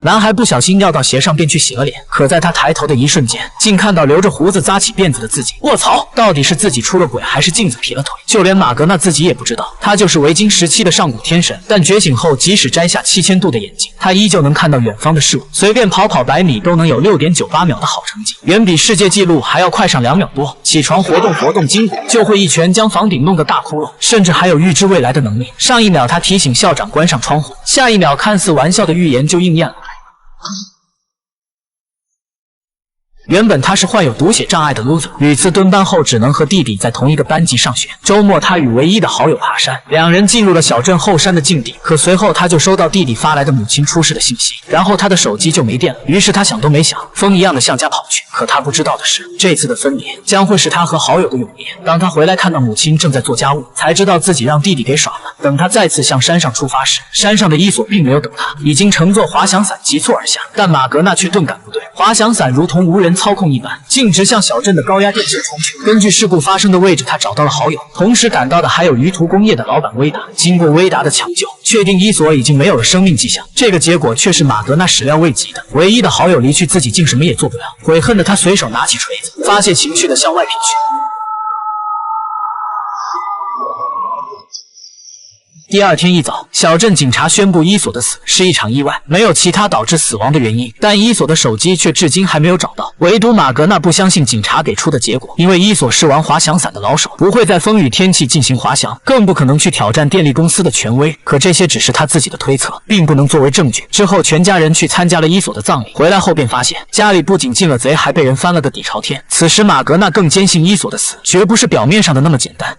男孩不小心尿到鞋上，便去洗了脸。可在他抬头的一瞬间，竟看到留着胡子、扎起辫子的自己。卧槽！到底是自己出了轨，还是镜子劈了腿？就连马格纳自己也不知道，他就是维京时期的上古天神。但觉醒后，即使摘下7000度的眼镜，他依旧能看到远方的事物，随便跑100米都能有6.98秒的好成绩，远比世界纪录还要快上2秒多。起床活动筋骨，就会一拳将房顶弄个大窟窿，甚至还有预知未来的能力。上一秒他提醒校长关上窗户，下一秒看似玩笑的预言就应验了。原本他是患有读写障碍的 loser， 屡次蹲班后只能和弟弟在同一个班级上学。周末他与唯一的好友爬山，两人进入了小镇后山的禁地。可随后他就收到弟弟发来的母亲出事的信息，然后他的手机就没电了。于是他想都没想，风一样的向家跑去。可他不知道的是，这次的分别将会是他和好友的永别。当他回来看到母亲正在做家务，才知道自己让弟弟给耍了。等他再次向山上出发时，山上的伊索并没有等他，已经乘坐滑翔伞急促而下。但马格纳却顿感不对，滑翔伞如同无人操控一般，径直向小镇的高压电线冲去。根据事故发生的位置，他找到了好友，同时赶到的还有鱼图工业的老板威达。经过威达的抢救，确定伊索已经没有了生命迹象。这个结果却是马格纳始料未及的，唯一的好友离去，自己竟什么也做不了。悔恨的他随手拿起锤子，发泄情绪的向外劈去。第二天一早，小镇警察宣布伊索的死是一场意外，没有其他导致死亡的原因。但伊索的手机却至今还没有找到。唯独马格纳不相信警察给出的结果，因为伊索是玩滑翔伞的老手，不会在风雨天气进行滑翔，更不可能去挑战电力公司的权威。可这些只是他自己的推测，并不能作为证据。之后，全家人去参加了伊索的葬礼，回来后便发现家里不仅进了贼，还被人翻了个底朝天。此时，马格纳更坚信伊索的死绝不是表面上的那么简单。